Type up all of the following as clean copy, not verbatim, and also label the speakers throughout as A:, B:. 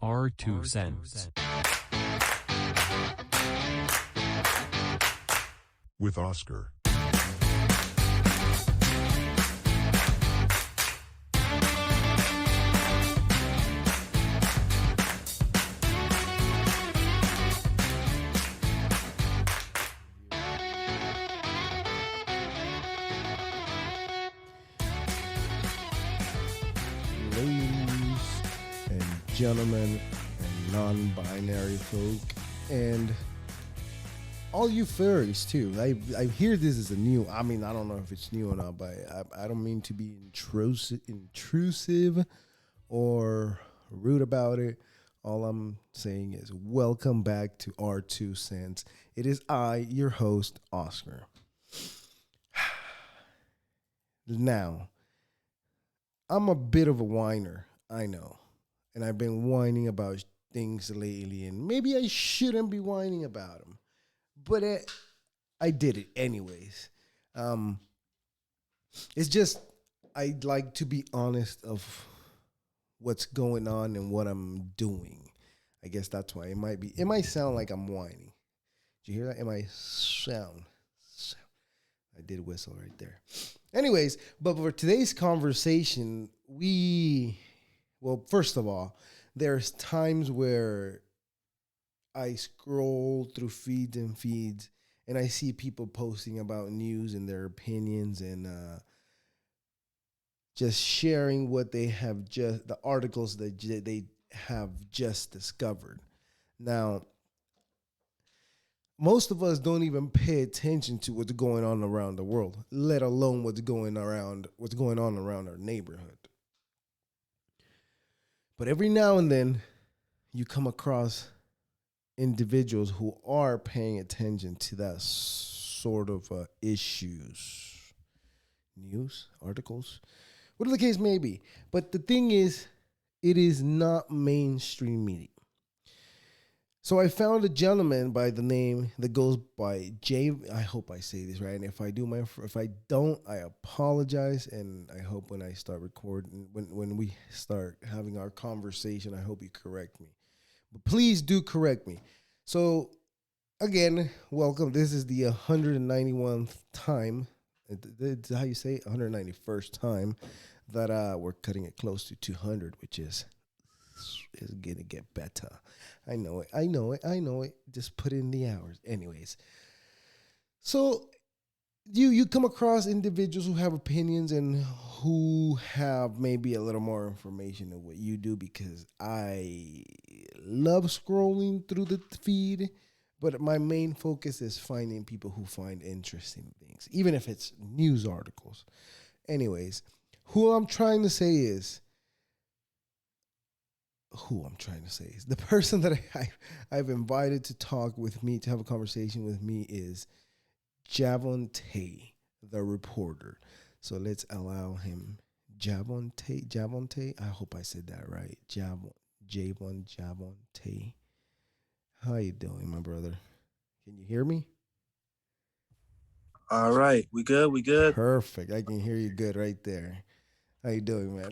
A: Our 2 cents.
B: With Oscar.
C: Ladies and gentlemen and non-binary folk and all you furries too. I hear this is a new. I mean, I don't know if it's new or not, but I don't mean to be intrusive or rude about it. All I'm saying is welcome back to our 2 cents. It is I, your host, Oscar. Now, I'm a bit of a whiner, I know. And I've been whining about things lately, and maybe I shouldn't be whining about them. But I did it anyways. It's just, I'd like to be honest of what's going on and what I'm doing. I guess that's why it might sound like I'm whining. Did you hear that? It might sound. I did whistle right there. Anyways, but for today's conversation, first of all, there's times where I scroll through feeds and I see people posting about news and their opinions and just sharing what they have the articles that they have just discovered. Now, most of us don't even pay attention to what's going on around the world, let alone what's going on around our neighborhood. But every now and then, you come across individuals who are paying attention to that sort of issues, news, articles, whatever the case may be. But the thing is, it is not mainstream media. So I found a gentleman by the name that goes by I hope I say this right. And if I don't, I apologize. And I hope when I start recording, when we start having our conversation, I hope you correct me. But please do correct me. So again, welcome. This is the 191st time. That's how you say it? 191st time that we're cutting it close to 200, which is gonna get better. I know it. Just put in the hours. Anyways. So you come across individuals who have opinions and who have maybe a little more information than what you do, because I love scrolling through the feed, but my main focus is finding people who find interesting things, even if it's news articles. Anyways, who I'm trying to say is the person that I've invited to talk with me, to have a conversation with me, is Javontae, the reporter. So let's allow him. Javontae. I hope I said that right. Javontae. How you doing, my brother? Can you hear me?
D: All right, we good.
C: Perfect. I can hear you good right there. How you doing, man?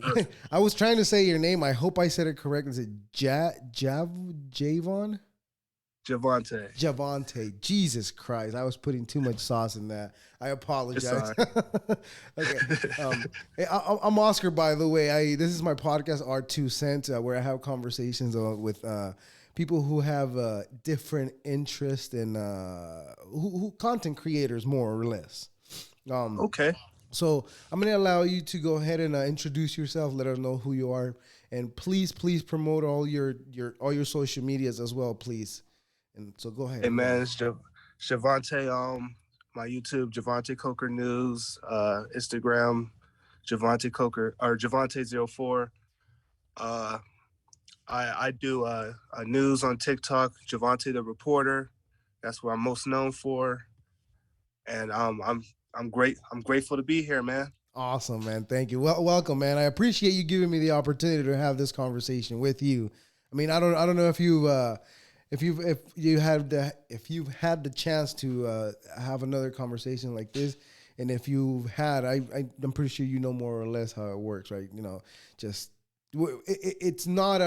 C: I was trying to say your name. I hope I said it correctly. Is it Javon? Javontae. Jesus Christ. I was putting too much sauce in that. I apologize. Okay. I'm Oscar, by the way. This is my podcast, Our 2 Cents, where I have conversations with people who have different interests and who content creators, more or less.
D: Okay.
C: So I'm going to allow you to go ahead and introduce yourself, let us know who you are, and please promote all your social medias as well, please. And so go ahead.
D: Hey man, it's Javontae. My YouTube, Javontae Coker News, Instagram, Javontae Coker or Javontae04. I do news on TikTok, Javontae the Reporter. That's what I'm most known for, and I'm great. I'm grateful to be here, man.
C: Awesome, man. Thank you. Well, welcome, man. I appreciate you giving me the opportunity to have this conversation with you. I mean, I don't know if you've had the chance to have another conversation like this, and if you've had, I'm pretty sure you know more or less how it works, right? You know, just it's not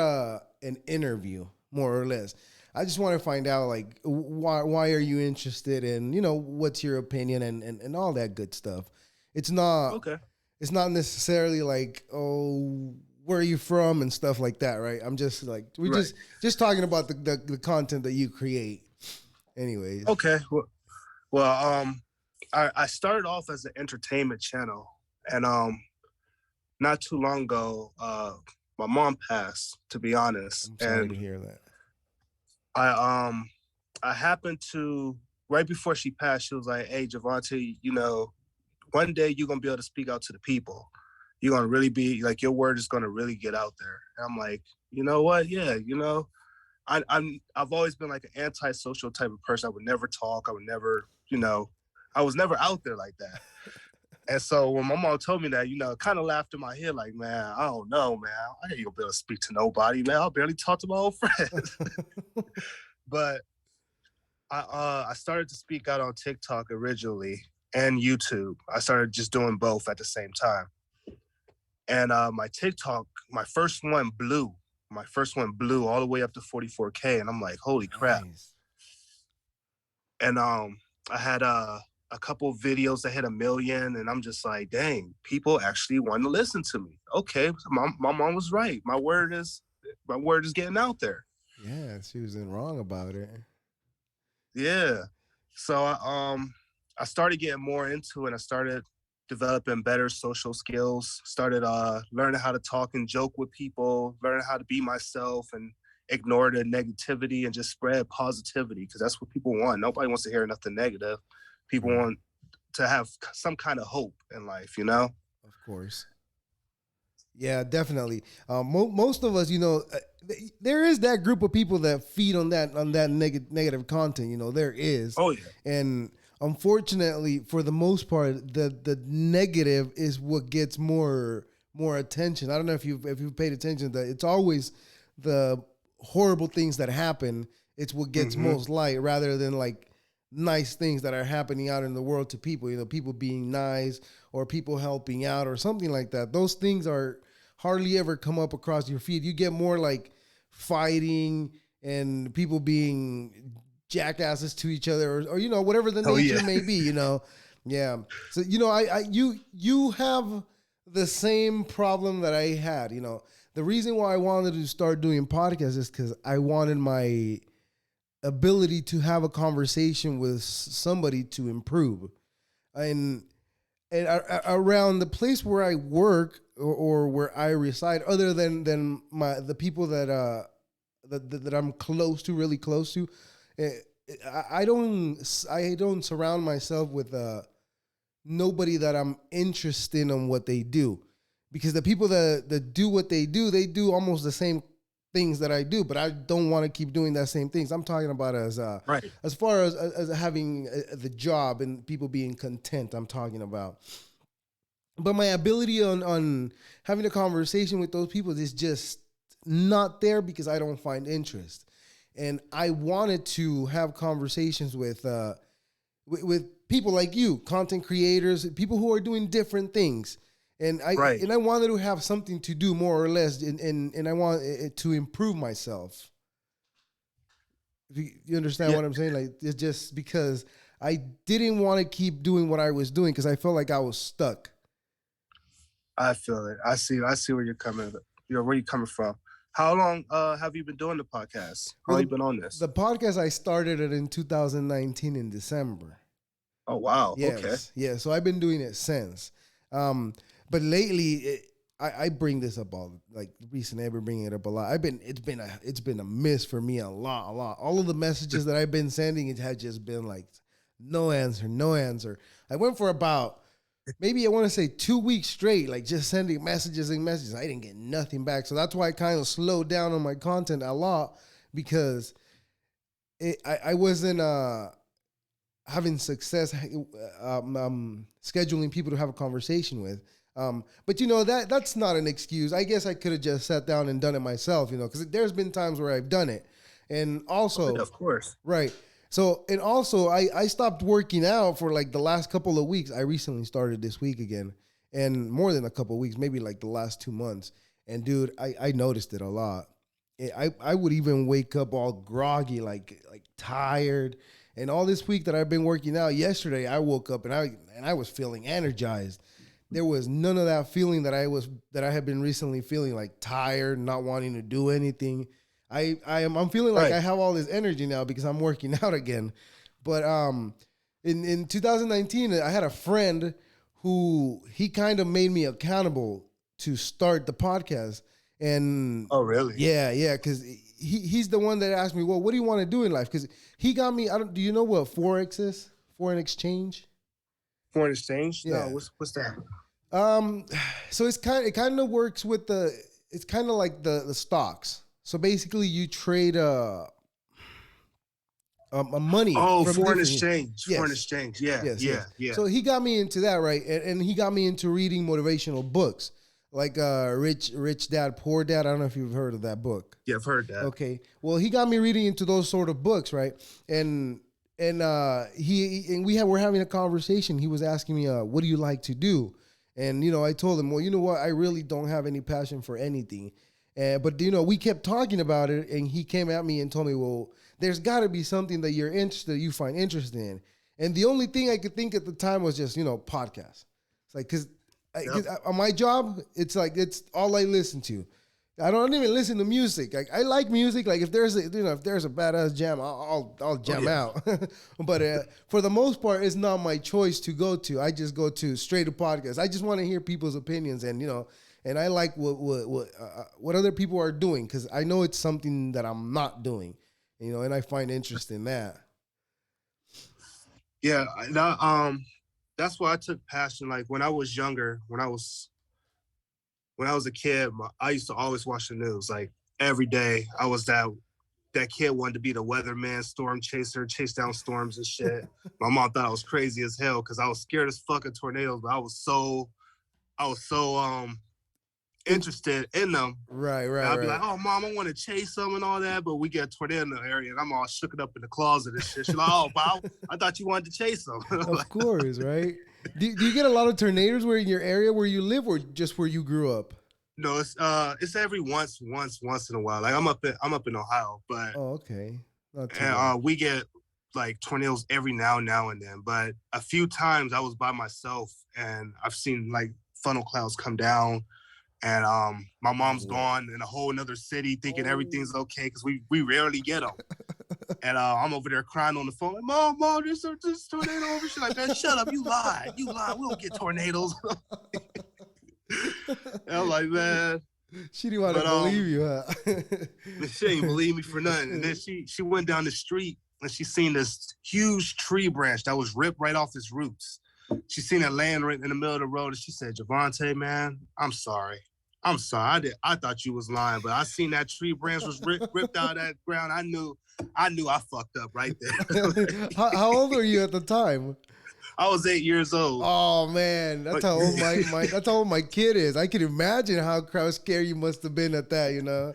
C: an interview, more or less. I just want to find out like why are you interested in, what's your opinion and all that good stuff. It's not
D: Okay.
C: it's not necessarily like, oh, where are you from and stuff like that, right? I'm just like we're
D: Right.
C: just talking about the content that you create. Anyways.
D: Okay. Well, I started off as an entertainment channel, and not too long ago, my mom passed. To be honest,
C: I'm sorry
D: and
C: to hear that.
D: I happened to right before she passed, she was like, "Hey, Javontae, one day you're gonna be able to speak out to the people. You're gonna really be like your word is gonna really get out there." And I'm like, you know what? Yeah, I've always been like an antisocial type of person. I would never talk. I would never, I was never out there like that. And so when my mom told me that, kind of laughed in my head, like, man, I don't know, man. I ain't gonna be able to speak to nobody, man. I'll barely talk to my old friends. But I started to speak out on TikTok originally and YouTube. I started just doing both at the same time. And my TikTok, my first one blew. My first one blew all the way up to 44K. And I'm like, holy crap.
C: Nice.
D: And I had a couple of videos that hit 1 million. And I'm just like, dang, people actually want to listen to me. Okay, my mom was right. My word is getting out there.
C: Yeah, she wasn't wrong about it.
D: Yeah. So I started getting more into it. I started developing better social skills, started learning how to talk and joke with people, learning how to be myself and ignore the negativity and just spread positivity, because that's what people want. Nobody wants to hear nothing negative. People want to have some kind of hope in life,
C: Of course. Yeah, definitely. Most of us, there is that group of people that feed on that negative content. There is.
D: Oh yeah.
C: And unfortunately, for the most part, the negative is what gets more attention. I don't know if you've paid attention that it's always the horrible things that happen. It's what gets most light rather than like nice things that are happening out in the world to people. People being nice or people helping out or something like that. Those things are hardly ever come up across your feed. You get more like fighting and people being jackasses to each other or whatever the nature may be, Yeah. So, you have the same problem that I had, The reason why I wanted to start doing podcasts is because I wanted my ability to have a conversation with somebody to improve. And around the place where I work or where I reside, other than the people that I'm really close to, I don't surround myself with nobody that I'm interested in what they do, because the people that do what they do almost the same things that I do, but I don't want to keep doing that same things. I'm talking about as far as having the job and people being content. I'm talking about, but my ability on having a conversation with those people is just not there because I don't find interest. And I wanted to have conversations with people like you, content creators, people who are doing different things. And I wanted to have something to do more or less, and I want it to improve myself. If you understand what I'm saying? Like, it's just because I didn't want to keep doing what I was doing because I felt like I was stuck.
D: I feel it. I see where you're coming from. How long have you been doing the podcast? How long have you been on this?
C: The podcast, I started it in 2019 in December.
D: Oh, wow.
C: Yes.
D: Okay.
C: Yeah. So I've been doing it since. But lately, I bring this up recently. I've been bringing it up a lot. It's been a miss for me a lot. All of the messages that I've been sending, it had just been like, no answer. I went for about, maybe I want to say 2 weeks straight, like just sending messages. I didn't get nothing back. So that's why I kind of slowed down on my content a lot, because I wasn't having success scheduling people to have a conversation with. But that's not an excuse. I guess I could have just sat down and done it myself, because there's been times where I've done it. And also,
D: of course,
C: right. So, and also I stopped working out for like the last couple of weeks. I recently started this week again, and more than a couple of weeks, maybe like the last 2 months. And dude, I noticed it a lot. I would even wake up all groggy, like tired. And all this week that I've been working out, yesterday I woke up and I was feeling energized. There was none of that feeling that I had been recently feeling, like tired, not wanting to do anything. I'm feeling like
D: Right.
C: I have all this energy now because I'm working out again. But in 2019, I had a friend who he kind of made me accountable to start the podcast. And
D: Oh, really?
C: yeah, because he's the one that asked me, well, what do you want to do in life? Because he got me. Do you know what Forex is? Foreign exchange.
D: Foreign exchange?
C: Yeah.
D: No, what's that?
C: So it kind of works with it's kind of like the stocks. So basically, you trade a money.
D: Oh,
C: from
D: foreign
C: different.
D: exchange.
C: Yes.
D: Foreign exchange. Yeah,
C: Yes,
D: yeah,
C: yes.
D: yeah.
C: So he got me into that, right? And he got me into reading motivational books, like Rich Dad, Poor Dad. I don't know if you've heard of that book.
D: Yeah, I've heard that.
C: Okay. Well, he got me reading into those sort of books, right? And we're having a conversation. He was asking me, what do you like to do? And I told him, well, you know what? I really don't have any passion for anything. But we kept talking about it, and he came at me and told me, well, there's got to be something that you find interested in. And the only thing I could think at the time was just podcasts. It's like because on my job, it's like it's all I listen to. I don't even listen to music. Like I like music. Like if there's a badass jam, I'll jam out. But for the most part, it's not my choice to go to. I just go to straight to podcasts. I just want to hear people's opinions, and and I like what other people are doing because I know it's something that I'm not doing, and I find interest in that.
D: Yeah, that's why I took passion. Like when I was younger, when I was a kid, I used to always watch the news. Like every day, I was that kid wanted to be the weatherman, storm chaser, chase down storms and shit. My mom thought I was crazy as hell because I was scared as fucking tornadoes, but I was so interested in them.
C: Right.
D: I'd be like, oh, Mom, I want to chase them and all that, but we get a tornado in the area, and I'm all shooken up in the closet and shit. She's like, oh, Bob, I thought you wanted to chase them.
C: Of course, right? Do you get a lot of tornadoes in your area where you live, or just where you grew up?
D: No, it's every once in a while. Like I'm up in Ohio, but
C: okay,
D: we get like tornadoes every now and then. But a few times I was by myself, and I've seen like funnel clouds come down. And my mom's gone in a whole another city thinking everything's okay because we rarely get them. And I'm over there crying on the phone, like, Mom, there's tornado over. She's like, man, shut up, you lied. We don't get tornadoes. And I'm like, man.
C: She didn't want to believe you, huh?
D: She didn't believe me for nothing. And then she went down the street and she seen this huge tree branch that was ripped right off its roots. She seen it laying right in the middle of the road, and she said, Javontae, man, I'm sorry. I thought you was lying, but I seen that tree branch was ripped out of that ground. I knew I fucked up right there.
C: How old were you at the time?
D: I was 8 years old.
C: Oh man, that's how old that's how old my kid is. I can imagine how scared you must have been at that,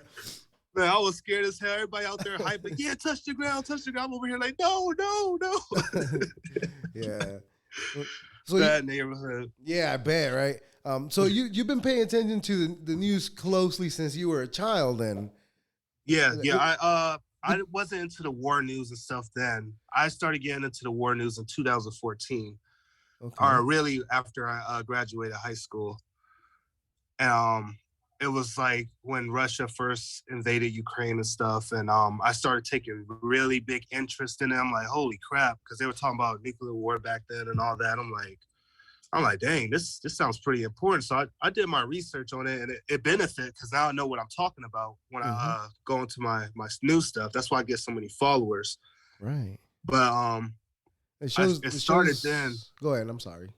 D: Man, I was scared as hell. Everybody out there hyping, yeah, touch the ground. I'm over here like, no.
C: Yeah.
D: So bad neighborhood.
C: Yeah, I bet, right? So you've been paying attention to the news closely since you were a child, then?
D: Yeah. I wasn't into the war news and stuff then. I started getting into the war news in 2014, or really after I graduated high school. And it was like when Russia first invaded Ukraine and stuff, and I started taking really big interest in it. I'm like, holy crap, because they were talking about nuclear war back then and all that. I'm like, dang, this sounds pretty important. So I did my research on it, and it benefited because now I know what I'm talking about when I go into my new stuff. That's why I get so many followers.
C: Right.
D: But it started then.
C: Go ahead. I'm sorry.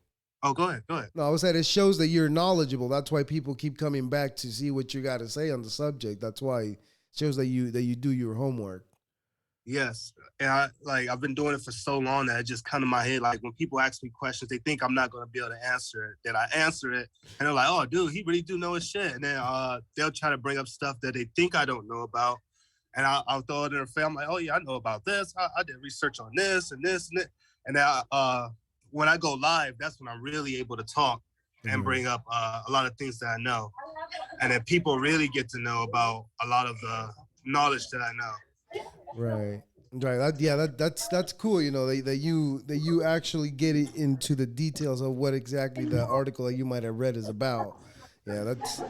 D: Oh, go ahead.
C: No, I was saying it shows that you're knowledgeable. That's why people keep coming back to see what you got to say on the subject. That's why it shows that you do your homework.
D: Yes. And I've been doing it for so long that it just come to my head. Like when people ask me questions, they think I'm not going to be able to answer it. Then I answer it and they're like, oh, dude, he really do know his shit. And then they'll try to bring up stuff that they think I don't know about. And I'll throw it in their face. I'm like, oh, yeah, I know about this. I did research on this and this and that. And then when I go live, that's when I'm really able to talk and bring up a lot of things that I know. And then people really get to know about a lot of the knowledge that I know.
C: Right. Right. That's cool. You know, that you actually get it into the details of what exactly the article that you might have read is about. Yeah, that's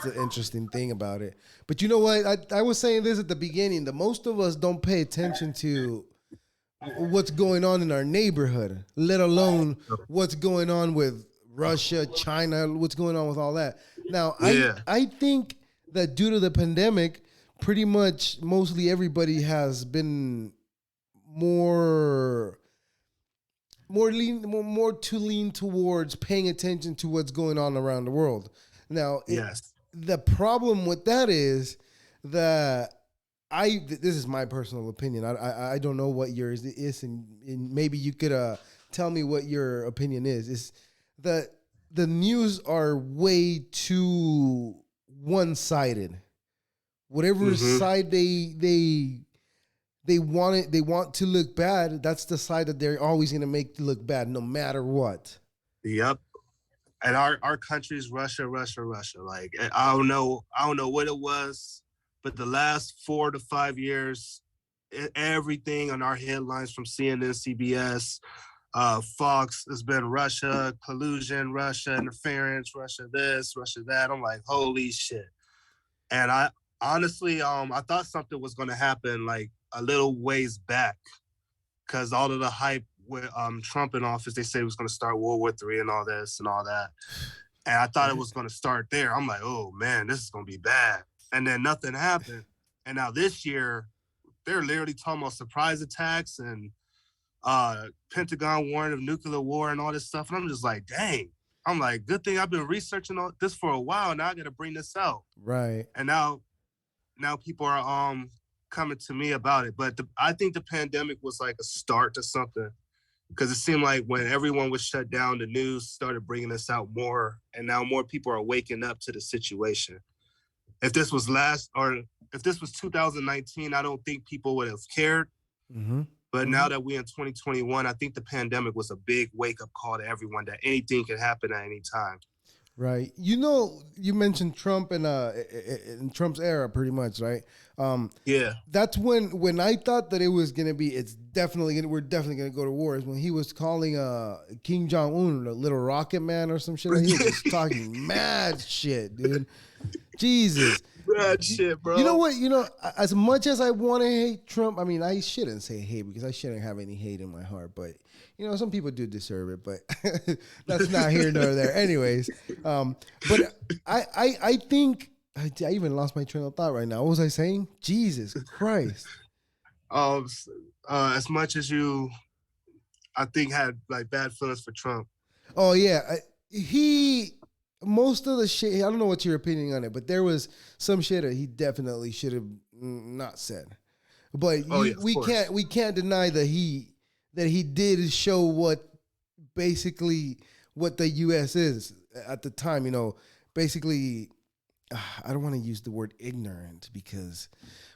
C: the interesting thing about it. But you know what? I was saying this at the beginning. The most of us don't pay attention to what's going on in our neighborhood, let alone what's going on with Russia, China, what's going on with all that. Now,
D: Yeah.
C: I think that due to the pandemic, pretty much mostly everybody has been more more to lean towards paying attention to what's going on around the world. Now,
D: Yes.
C: the problem with that is that this is my personal opinion. I don't know what yours is, and maybe you could tell me what your opinion is. Is that the news are way too one sided. Whatever side they want to look bad, that's the side that they're always going to make look bad, no matter what.
D: Yep. And our country's Russia. Like I don't know what it was, but the last 4 to 5 years, everything on our headlines from CNN, CBS, Fox has been Russia collusion, Russia interference, Russia this, Russia that. I'm like, holy shit. And I honestly, I thought something was going to happen like a little ways back, because all of the hype with Trump in office, they say he was going to start World War III and all this and all that. And I thought it was going to start there. I'm like, oh man, this is going to be bad. And then nothing happened. And now this year, they're literally talking about surprise attacks and Pentagon warning of nuclear war and all this stuff. And I'm just like, dang. I'm like, good thing I've been researching all this for a while. Now I got to bring this out.
C: Right.
D: And now people are coming to me about it. But I think the pandemic was like a start to something, because it seemed like when everyone was shut down, the news started bringing this out more, and now more people are waking up to the situation. If this was 2019, I don't think people would have cared. But now that we're in 2021, I think the pandemic was a big wake-up call to everyone that anything can happen at any time.
C: Right. You know, you mentioned Trump and in Trump's era, pretty much, right?
D: Yeah.
C: That's when I thought that it was gonna be. We're definitely gonna go to war. Is when he was calling Kim Jong-un a little rocket man or some shit. Like, he was just talking mad shit, dude. Jesus.
D: Bad shit, bro.
C: You know what? You know, as much as I want to hate Trump, I mean, I shouldn't say hate because I shouldn't have any hate in my heart. But you know, some people do deserve it. But that's not here nor there. Anyways, but I think I even lost my train of thought right now. What was I saying? Jesus Christ.
D: As much as you, I think, had like bad feelings for Trump.
C: Oh yeah, most of the shit, I don't know what's your opinion on it, but there was some shit that he definitely should have not said. But we can't deny that he did show what basically what the U.S. is at the time. You know, basically, I don't want to use the word ignorant, because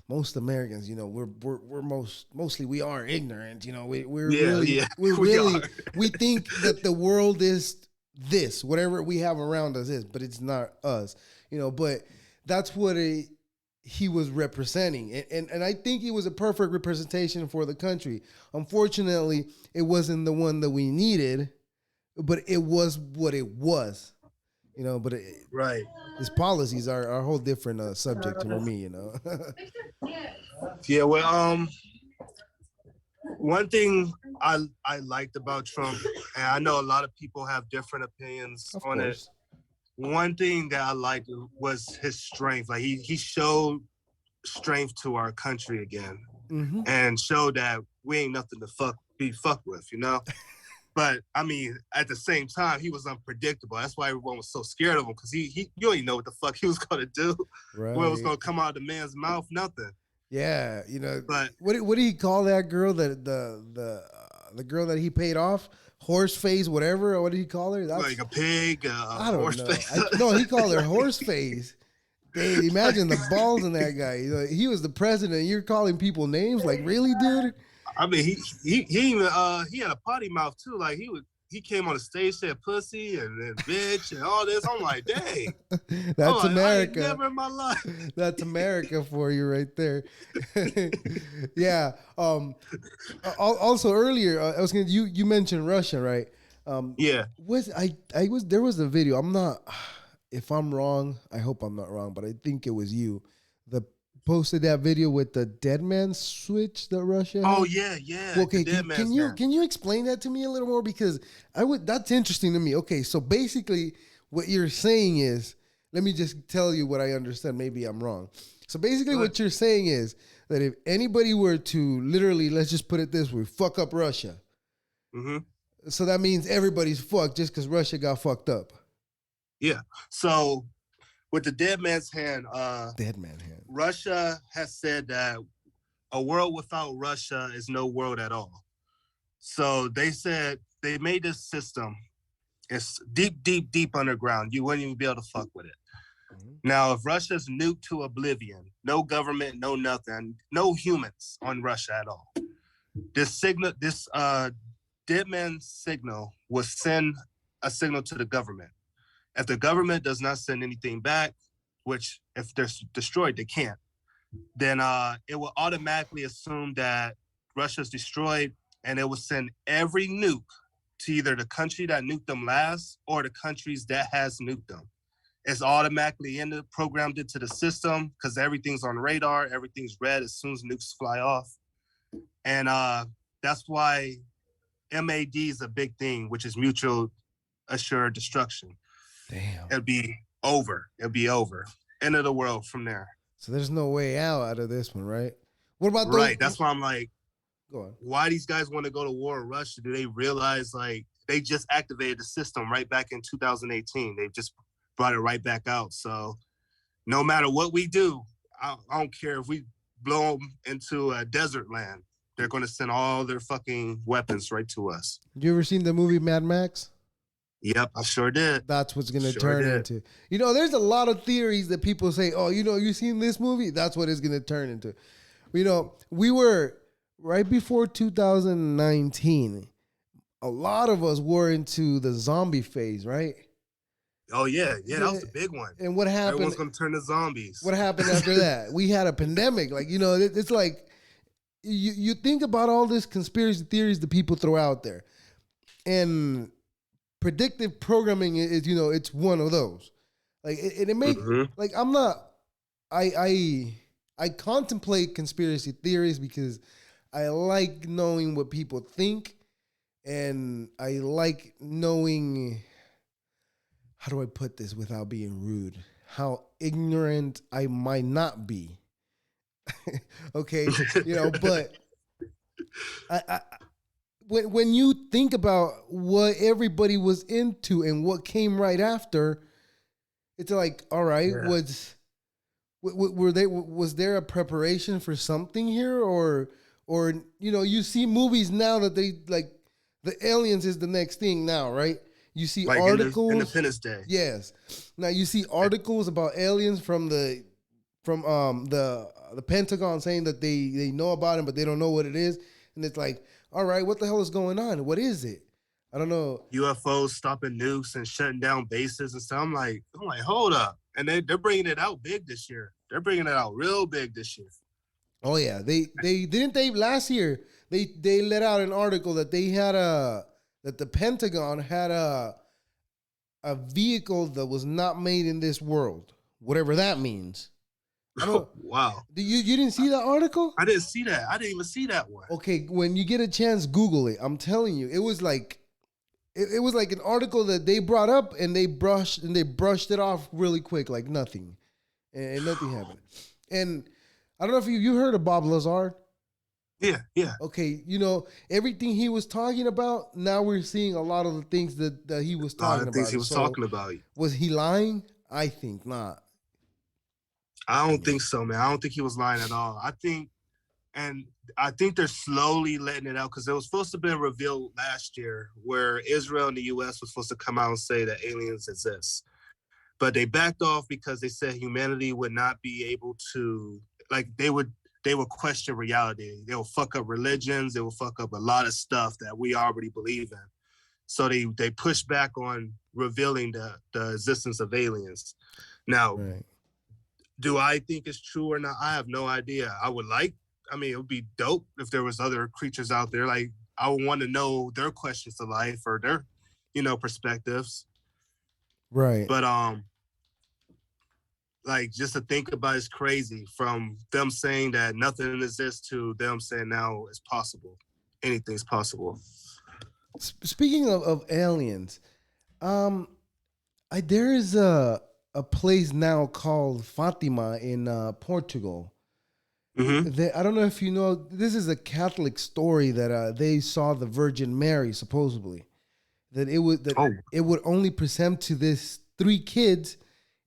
C: most Americans, you know, we're mostly we are ignorant. You know, we think that the world is this, whatever we have around us is, but it's not us, you know, but that's what he was representing. And I think he was a perfect representation for the country. Unfortunately, it wasn't the one that we needed, but it was what it was, you know, but
D: right.
C: His policies are a whole different subject for me, you know.
D: Yeah, well, one thing I liked about Trump, and I know a lot of people have different opinions on it. One thing that I liked was his strength. Like he showed strength to our country again, and showed that we ain't nothing to be fucked with, you know. But I mean, at the same time, he was unpredictable. That's why everyone was so scared of him, because you don't even know what the fuck he was gonna do,
C: right.
D: What was gonna come out of the man's mouth, nothing.
C: Yeah, you know.
D: But
C: what do you call that girl? The girl that he paid off, horse face, whatever. Or what did he call her? That's,
D: like a pig,
C: I don't
D: horse
C: know.
D: face.
C: No, he called her horse face. Dude, imagine the balls in that guy. You know, he was the president. You're calling people names, like, really, dude?
D: I mean, he even he had a potty mouth too. Like he would he came on the stage, said pussy and bitch and all this. I'm like, dang.
C: That's
D: I ain't
C: America.
D: never in my life.
C: That's America for you right there. Yeah. Also earlier, I was gonna you mentioned Russia, right?
D: Yeah.
C: There was a video. I'm not. If I'm wrong, I hope I'm not wrong, but I think it was you that posted that video with the dead man switch that Russia had.
D: Oh yeah.
C: Well, okay,
D: The dead man's hand.
C: can you explain that to me a little more, because that's interesting to me. Okay, so basically what you're saying is, let me just tell you what I understand. Maybe I'm wrong. So basically what you're saying is that if anybody were to literally, let's just put it this way, fuck up Russia.
D: Mm-hmm.
C: So that means everybody's fucked just because Russia got fucked up.
D: Yeah. So with the dead man's hand, Russia has said that a world without Russia is no world at all. So they said they made this system. It's deep underground. You wouldn't even be able to fuck with it. Mm-hmm. Now, if Russia's nuked to oblivion, no government, no nothing, no humans on Russia at all. This dead man signal will send a signal to the government. If the government does not send anything back, which if they're destroyed, they can't, then it will automatically assume that Russia's destroyed, and it will send every nuke to either the country that nuked them last or the countries that has nuked them. It's automatically programmed into the system because everything's on radar, everything's red as soon as nukes fly off. And that's why MAD is a big thing, which is mutual assured destruction.
C: Damn.
D: It'll be over. End of the world from there.
C: So there's no way out of this one, right? What about those?
D: Right. That's why I'm like,
C: go on.
D: Why these guys want to go to war with Russia? Do they realize like they just activated the system right back in 2018? They just brought it right back out. So no matter what we do, I don't care if we blow them into a desert land. They're going to send all their fucking weapons right to us.
C: You ever seen the movie Mad Max?
D: Yep, I sure did.
C: That's what's going to turn into. You know, there's a lot of theories that people say, oh, you seen this movie? That's what it's going to turn into. You know, we were right before 2019. A lot of us were into the zombie phase, right?
D: Oh, yeah, that was the big one.
C: And what happened?
D: Everyone's going to turn to zombies.
C: What happened after that? We had a pandemic. Like, you know, it's like you think about all this conspiracy theories that people throw out there. And predictive programming is, you know, it's one of those. Like, it makes, like, I'm not, I contemplate conspiracy theories because I like knowing what people think, and I like knowing, how do I put this without being rude, how ignorant I might not be. Okay, you know, but when you think about what everybody was into and what came right after, it's like, all right, was there a preparation for something here, or you know, you see movies now that they like the aliens is the next thing now, right? You see like articles,
D: Independence Day.
C: Yes. Now you see articles about aliens from the Pentagon saying that they know about it, but they don't know what it is, and it's like, all right, what the hell is going on? What is it? I don't know.
D: UFOs stopping nukes and shutting down bases and stuff. I'm like, hold up. And they're bringing it out big this year. They're bringing it out real big this year.
C: Oh yeah, they last year they let out an article that they had that the Pentagon had a vehicle that was not made in this world, whatever that means.
D: Wow.
C: You didn't see that article?
D: I didn't see that. I didn't even see that one.
C: Okay, when you get a chance, Google it. I'm telling you, it was like an article that they brought up and they brushed it off really quick, like nothing, and nothing happened. And I don't know if you heard of Bob Lazar.
D: Yeah.
C: Okay, you know, everything he was talking about, now we're seeing a lot of the things that he was talking about.
D: Things he was talking about.
C: Was he lying? I think not.
D: I don't think so, man. I don't think he was lying at all. I think they're slowly letting it out because it was supposed to be revealed last year where Israel and the U.S. was supposed to come out and say that aliens exist. But they backed off because they said humanity would not be able to, like, they would question reality. They will fuck up religions. They will fuck up a lot of stuff that we already believe in. So they push back on revealing the existence of aliens. Now,
C: Right.
D: do I think it's true or not? I have no idea. I mean, it would be dope if there was other creatures out there. Like, I would want to know their questions to life or their, perspectives.
C: Right.
D: But like, just to think about it's crazy, from them saying that nothing exists to them saying now it's possible. Anything's possible.
C: Speaking of aliens, there is a place now called Fatima in Portugal.
D: Mm-hmm.
C: I don't know if you know. This is a Catholic story that they saw the Virgin Mary supposedly.
D: Oh,
C: It would only present to this 3 kids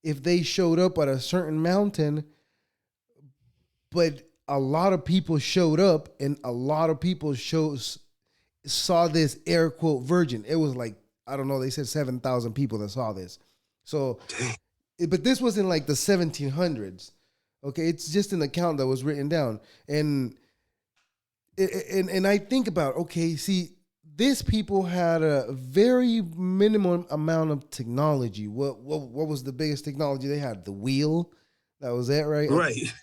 C: if they showed up at a certain mountain. But a lot of people showed up, and a lot of people saw this air quote virgin. It was like, I don't know, they said 7,000 people that saw this. So, but this was in like the 1700s. Okay, it's just an account that was written down, and I think about, okay, see, these people had a very minimum amount of technology. What was the biggest technology they had? The wheel. That was it, right?
D: right.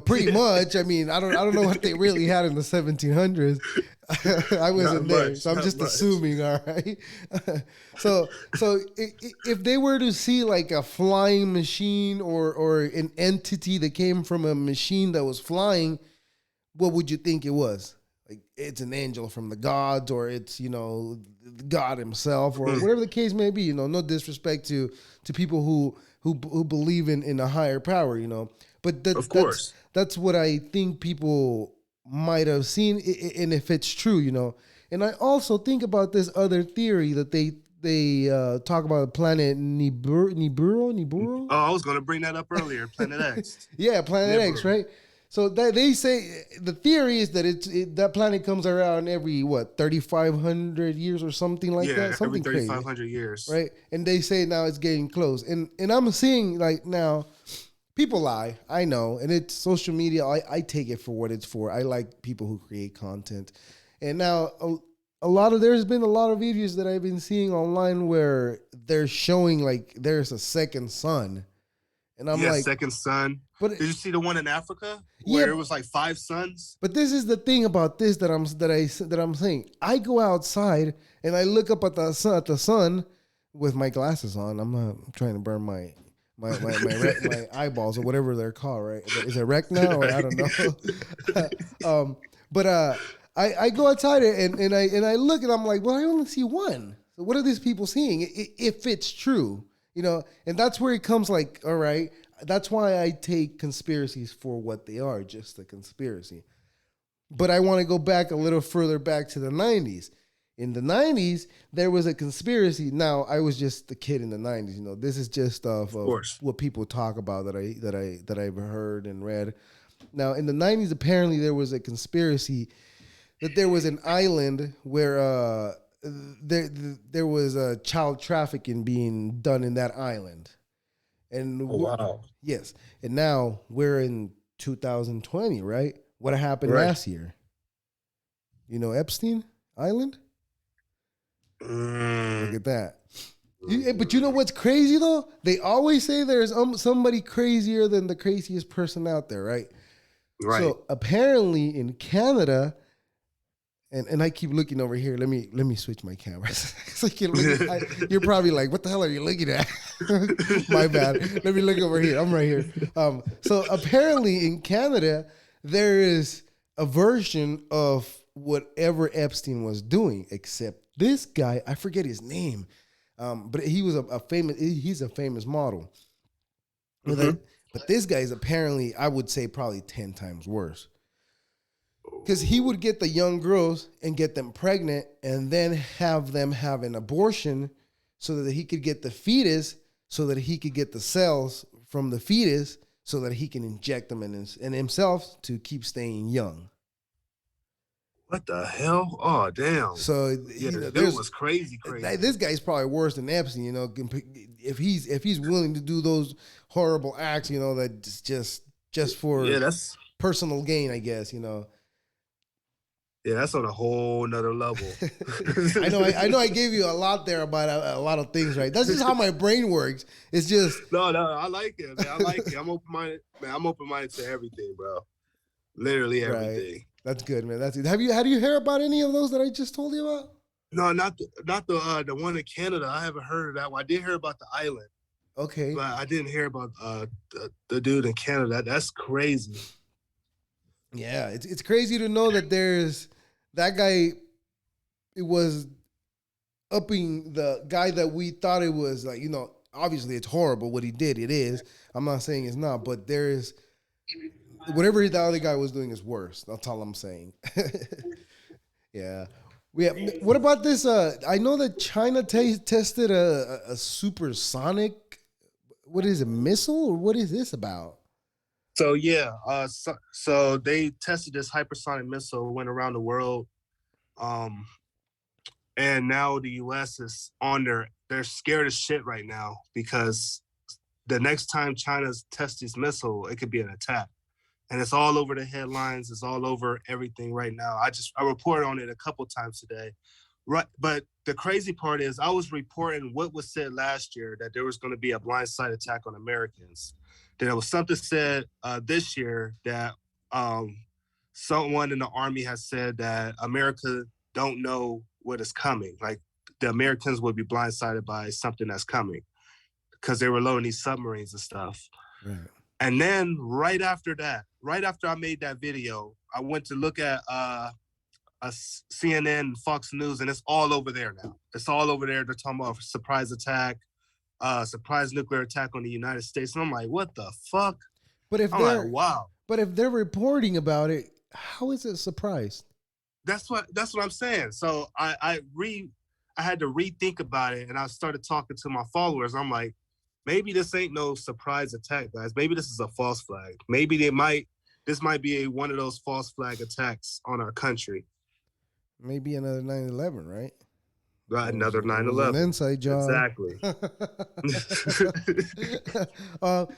C: Pretty much. I mean, I don't know what they really had in the 1700s. I wasn't there, so I'm just assuming. All right. so if they were to see like a flying machine or an entity that came from a machine that was flying, what would you think it was? Like, it's an angel from the gods, or it's God himself, or whatever the case may be. No disrespect to people who believe in a higher power, But
D: of course,
C: that's what I think people might have seen, and if it's true, And I also think about this other theory that they talk about planet Nibiru.
D: Oh, I was going to bring that up earlier. Planet X.
C: Yeah, Planet X, right? So that they say the theory is that that planet comes around every 3,500 years or something like that, something
D: every 3,500 years,
C: right? And they say now it's getting close, and I'm seeing like now people lie, I know, and it's social media. I take it for what it's for. I like people who create content, and now there's been a lot of videos that I've been seeing online where they're showing like there's a second sun. And I'm like,
D: second sun. But did you see the one in Africa where it was like 5 suns?
C: But this is the thing about this that I'm saying. I go outside and I look up at the sun with my glasses on. I'm not trying to burn my eyeballs or whatever they're called. Right? Is it retina or I don't know. But I go outside and I look and I'm like, well, I only see one. So what are these people seeing? If it's true. And that's where it comes like, all right, that's why I take conspiracies for what they are, just a conspiracy. But I want to go back a little further back to the 90s. In the 90s, there was a conspiracy. Now, I was just a kid in the 90s. This is just stuff of what people talk about that I've heard and read. Now, in the 90s, apparently there was a conspiracy that there was an island where there was a child trafficking being done in that island. And
D: wow.
C: Yes. And now we're in 2020, right? What happened last year? Epstein Island? Look at that. But you know what's crazy though? They always say there's somebody crazier than the craziest person out there, right?
D: Right.
C: So apparently in Canada, and I keep looking over here. Let me switch my cameras. You're probably like, what the hell are you looking at? My bad. Let me look over here. I'm right here. So apparently in Canada, there is a version of whatever Epstein was doing, except this guy, I forget his name, but he was he's a famous model. Mm-hmm. But this guy is apparently, I would say, probably 10 times worse. Because he would get the young girls and get them pregnant and then have them have an abortion so that he could get the fetus, so that he could get the cells from the fetus so that he can inject them in himself to keep staying young.
D: What the hell? Oh, damn.
C: So,
D: that was crazy.
C: This guy's probably worse than Epstein, if he's willing to do those horrible acts, that's just for
D: that's
C: personal gain, I guess,
D: Yeah, that's on a whole nother level.
C: I know. I gave you a lot there about a lot of things, right? That's just how my brain works. It's just
D: no, I like it, man. I like it. I'm open minded, man. I'm open minded to everything, bro. Literally everything.
C: Right. That's good, man. That's good. Had you heard about any of those that I just told you about?
D: No, not the one in Canada. I haven't heard of that one. I did hear about the island.
C: Okay.
D: But I didn't hear about the dude in Canada. That's crazy.
C: Yeah, it's crazy to know that there's that guy. It was upping the guy that we thought it was, like, obviously it's horrible what he did. It is. I'm not saying it's not, but there's whatever the other guy was doing is worse. That's all I'm saying. Yeah. What about this? I know that China tested a supersonic. What is it? Missile, or what is this about?
D: So yeah, so they tested this hypersonic missile, went around the world, and now the U.S. is on they're scared as shit right now because the next time China tests this missile, it could be an attack. And it's all over the headlines. It's all over everything right now. I reported on it a couple times today. Right, but the crazy part is I was reporting what was said last year, that there was going to be a blindside attack on Americans. There was something said this year that someone in the Army has said that America don't know what is coming. Like the Americans will be blindsided by something that's coming because they were loading these submarines and stuff.
C: Right.
D: And then right after I made that video, I went to look at CNN, Fox News, and it's all over there now. It's all over there. They're talking about surprise attack, surprise nuclear attack on the United States. And I'm like, what the fuck?
C: But if
D: wow.
C: But if they're reporting about it, how is it a surprise?
D: That's what I'm saying. So I had to rethink about it, and I started talking to my followers. I'm like, maybe this ain't no surprise attack, guys. Maybe this is a false flag. Maybe this might be one of those false flag attacks on our country.
C: Maybe another 9/11, right?
D: Right, another 9/11.
C: An inside job.
D: Exactly.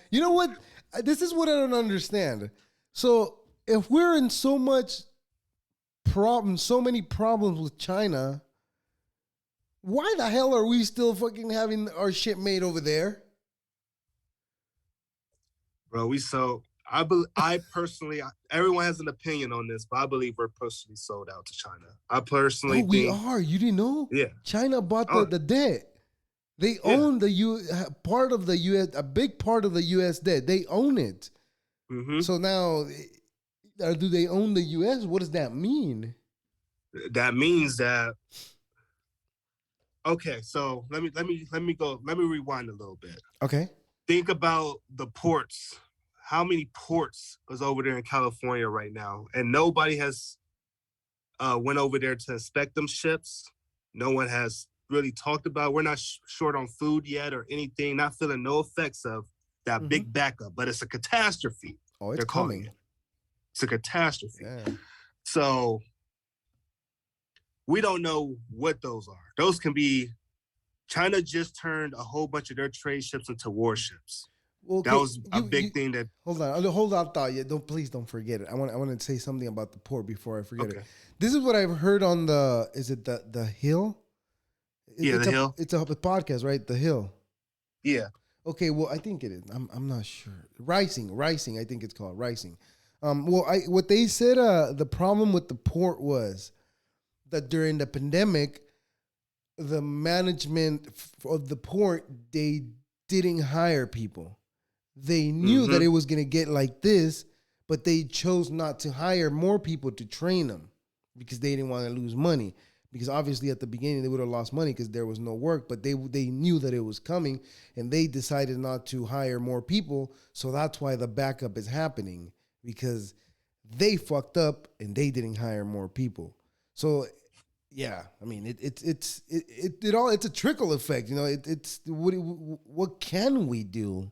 C: You know what? This is what I don't understand. So if we're in so many problems with China, why the hell are we still fucking having our shit made over there?
D: Bro, I personally, everyone has an opinion on this, but I believe we're personally sold out to China. I personally think
C: we are. You didn't know?
D: Yeah.
C: China bought the debt. They own part of the U.S., a big part of the U.S. debt. They own it. Mm-hmm. So now, do they own the U.S.? What does that mean?
D: That means that. Okay, so let me rewind a little bit.
C: Okay.
D: Think about the ports. How many ports is over there in California right now? And nobody has went over there to inspect them ships. No one has really talked about. We're not short on food yet or anything. Not feeling no effects of that big backup, but it's a catastrophe.
C: Oh, it's coming.
D: It's a catastrophe.
C: Yeah.
D: So we don't know what those are. Those can be. China just turned a whole bunch of their trade ships into warships. Well, that was a big thing that.
C: Hold on, thought. Yeah, please don't forget it. I want to say something about the port before I forget it. This is what I've heard on the Hill?
D: The Hill.
C: It's a podcast, right? The Hill.
D: Yeah.
C: Okay. Well, I think it is. I'm not sure. Rising. I think it's called Rising. What they said. The problem with the port was that during the pandemic, the management of the port, they didn't hire people. They knew that it was going to get like this, but they chose not to hire more people to train them because they didn't want to lose money. Because obviously at the beginning they would have lost money because there was no work, but they knew that it was coming, and they decided not to hire more people. So that's why the backup is happening, because they fucked up and they didn't hire more people. So yeah, I mean it's a trickle effect. It's what can we do?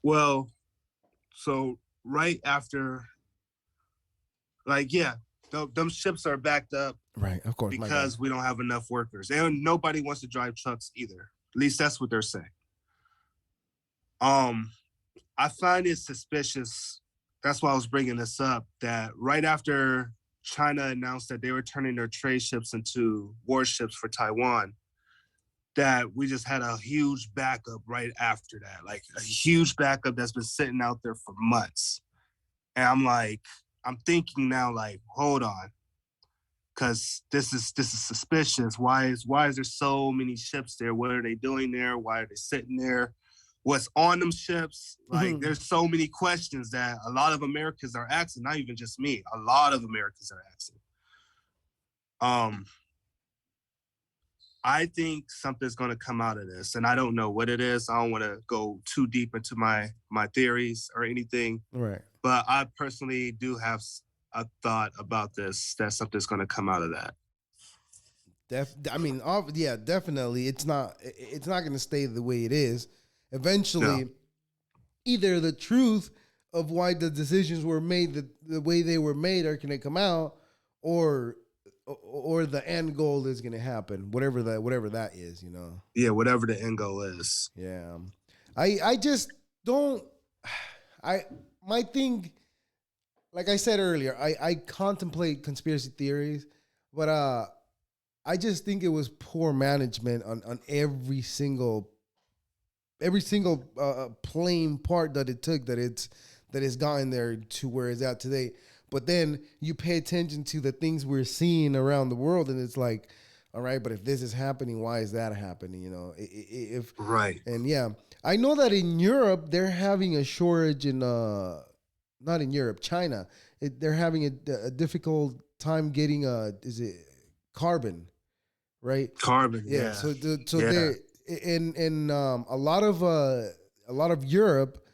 D: Well, so right after, them ships are backed up,
C: right? Of course,
D: because we don't have enough workers, and nobody wants to drive trucks either. At least that's what they're saying. I find it suspicious. That's why I was bringing this up. That right after China announced that they were turning their trade ships into warships for Taiwan, that we just had a huge backup right after that, like a huge backup that's been sitting out there for months. And I'm thinking now, like, hold on, because this is suspicious. Why is there so many ships there? What are they doing there? Why are they sitting there? What's on them ships? Like, there's so many questions that a lot of Americans are asking. Not even just me. A lot of Americans are asking. I think something's going to come out of this, and I don't know what it is. I don't want to go too deep into my theories or anything.
C: Right.
D: But I personally do have a thought about this, that something's going to come out of that.
C: Definitely. It's not going to stay the way it is. Eventually, either the truth of why the decisions were made the way they were made are going to come out, or the end goal is going to happen, whatever that is, you know.
D: Yeah, whatever the end goal is.
C: Yeah. I just don't. My thing, like I said earlier, I contemplate conspiracy theories, but I just think it was poor management on every single plain part that it took that it's gotten there to where it's at today. But then you pay attention to the things we're seeing around the world, and it's like, all right, but if this is happening, why is that happening? You know,
D: right.
C: And yeah, I know that in Europe they're having a shortage in not in Europe, China. They're having a difficult time getting is it carbon, right?
D: Carbon, yeah.
C: So they're in a lot of Europe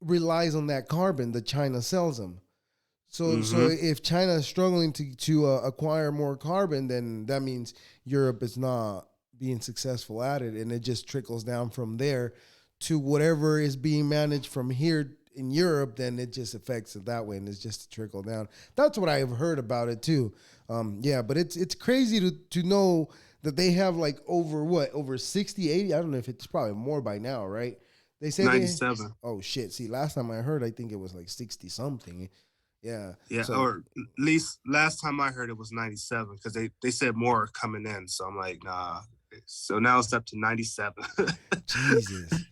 C: relies on that carbon that China sells them. So if China is struggling to acquire more carbon, then that means Europe is not being successful at it, and it just trickles down from there to whatever is being managed from here in Europe. Then it just affects it that way, and it's just a trickle down. That's what I have heard about it too. But it's crazy to know that they have like over 60, 80. I don't know if it's probably more by now, right? They say
D: 97.
C: Oh shit! See, last time I heard, I think it was like 60 something. Yeah.
D: Or at least last time I heard it was 97, because they said more coming in. So I'm like, nah. So now it's up to 97.
C: Jesus.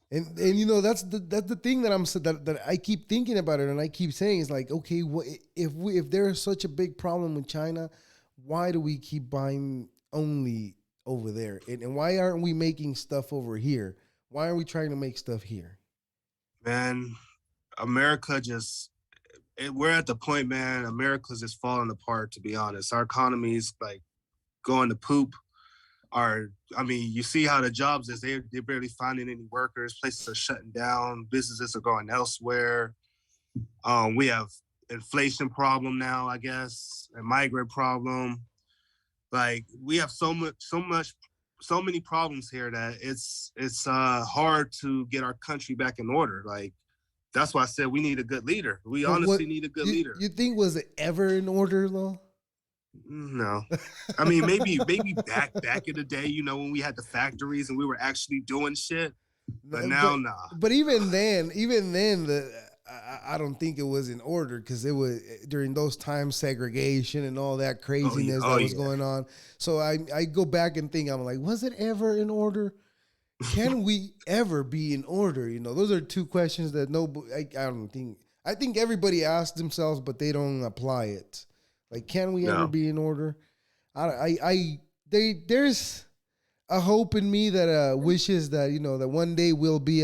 C: And you know, that's the thing that I keep thinking about it, and I keep saying is like, okay, if there's such a big problem with China, why do we keep buying only over there? And why aren't we making stuff over here? Why aren't we trying to make stuff here?
D: Man, America just, we're at the point, man, America's just falling apart, to be honest. Our economy's like going to poop. You see how the jobs is. They're barely finding any workers. Places are shutting down. Businesses are going elsewhere. We have inflation problem now, I guess, a migrant problem. Like, we have so many problems here that it's hard to get our country back in order. Like, that's why I said we need a good leader. We honestly need a good leader.
C: You think, was it ever in order though?
D: No. I mean, maybe back in the day, you know, when we had the factories and we were actually doing shit. But now, nah.
C: But even then, I don't think it was in order, because it was during those times, segregation and all that craziness that was going on. So I go back and think, I'm like, was it ever in order? Can we ever be in order? You know, those are two questions that I think everybody asks themselves, but they don't apply it. Like, can we ever be in order? There's a hope in me that wishes that, you know, that one day we'll be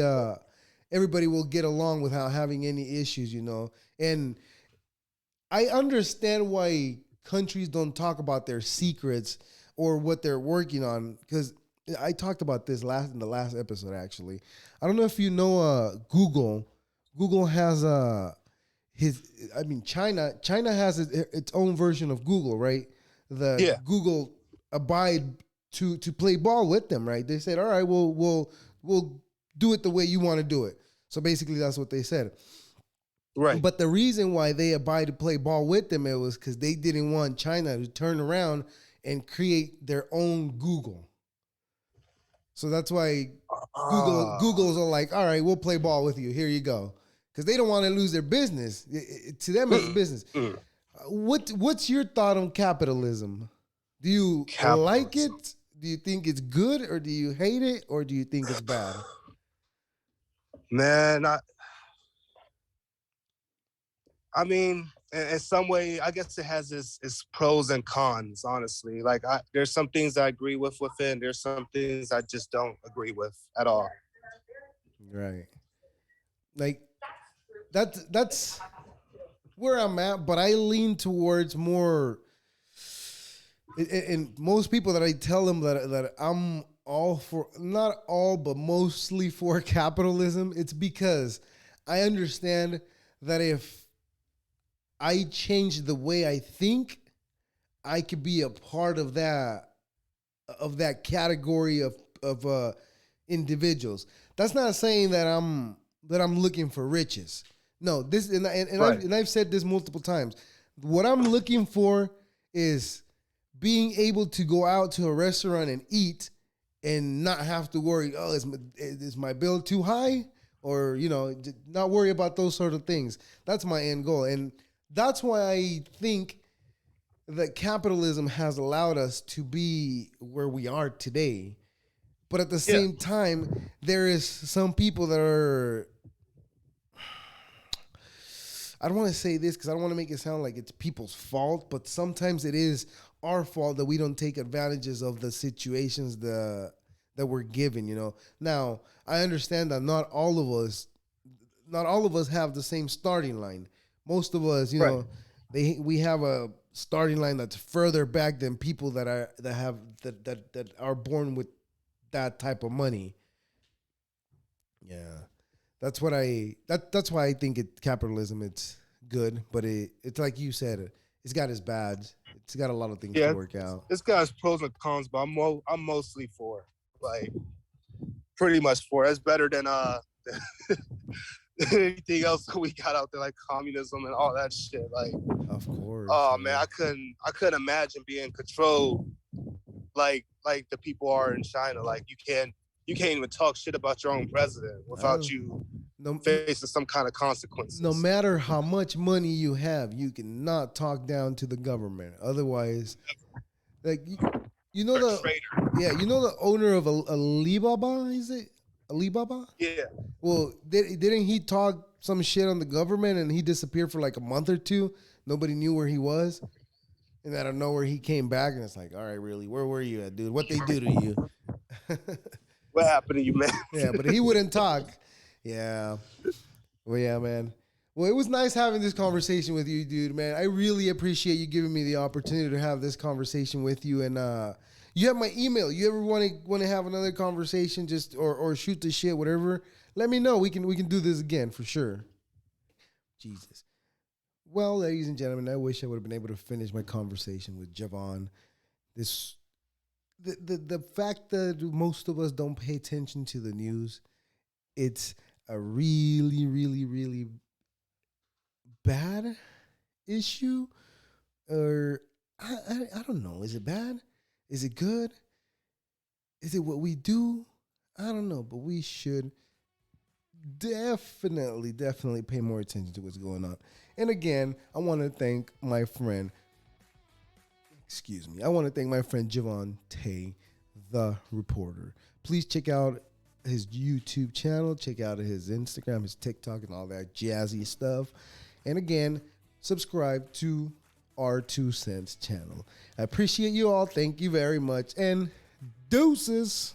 C: everybody will get along without having any issues, you know. And I understand why countries don't talk about their secrets or what they're working on, because I talked about this in the last episode, actually. I don't know if you know Google. Google has China has its own version of Google, right? Google abide to play ball with them, right? They said, all right, we'll do it the way you want to do it. So basically that's what they said.
D: Right.
C: But the reason why they abide to play ball with them, it was because they didn't want China to turn around and create their own Google. So that's why Google's are like, all right, we'll play ball with you. Here you go. Because they don't want to lose their business. To them, it's business. What's your thought on capitalism? Do you like
D: Capitalism.
C: it? Do you think it's good, or do you hate it, or do you think it's bad?
D: Man, I mean, in some way, I guess it has its pros and cons. Honestly, like there's some things I agree with it, and there's some things I just don't agree with at all.
C: Right. Like that's where I'm at, but I lean towards more. And most people that I tell them that I'm all for, not all, but mostly for capitalism, it's because I understand that if I change the way I think, I could be a part of that category of individuals. That's not saying that I'm looking for riches. No, this
D: Right.
C: I've said this multiple times. What I'm looking for is being able to go out to a restaurant and eat and not have to worry, oh, is my bill too high? Or, not worry about those sort of things. That's my end goal. And that's why I think that capitalism has allowed us to be where we are today. But at the
D: Yeah.
C: same time, there is some people that are, I don't want to say this because I don't want to make it sound like it's people's fault, but sometimes it is our fault that we don't take advantages of the situations that we're given, Now, I understand that not all of us have the same starting line. Most of us,
D: Right.
C: we have a starting line that's further back than people that are born with that type of money. Yeah. That's why I think capitalism it's good, but it's like you said, it's got its bads. It's got a lot of things to
D: Yeah,
C: work out.
D: it's got its pros and cons, but I'm mostly for, like, pretty much for. It's better than anything else that we got out there, like communism and all that shit. Like,
C: Of course.
D: oh man,
C: Yeah.
D: I couldn't imagine being controlled like the people are in China. Like, you can't even talk shit about your own president without you
C: No,
D: facing some kind of
C: no
D: consequences.
C: matter how much money you have, you cannot talk down to the government. Otherwise, like you know
D: Or a
C: the
D: traitor.
C: yeah, you know the owner of Alibaba, is it? Alibaba?
D: Yeah.
C: Well, didn't he talk some shit on the government and he disappeared for like a month or two? Nobody knew where he was. And out of nowhere, he came back and it's like, all right, really, where were you at, dude? What they do to you?
D: What happened to you, man?
C: Yeah, but he wouldn't talk. Yeah. Well, yeah, man. Well, it was nice having this conversation with you, dude, man. I really appreciate you giving me the opportunity to have this conversation with you. And you have my email. You ever want to have another conversation, just or shoot the shit, whatever? Let me know. We can do this again for sure. Jesus. Well, ladies and gentlemen, I wish I would have been able to finish my conversation with Javon. This the fact that most of us don't pay attention to the news, it's a really, really, really bad issue. Or I don't know. Is it bad? Is it good? Is it what we do? I don't know, but we should definitely pay more attention to what's going on. And again, I want to thank my friend. Excuse me. I want to thank my friend Javontae, the reporter. Please check out his YouTube channel. Check out his Instagram, his TikTok, and all that jazzy stuff. And again, subscribe to our 2 Cents channel. I appreciate you all. Thank you very much. And deuces.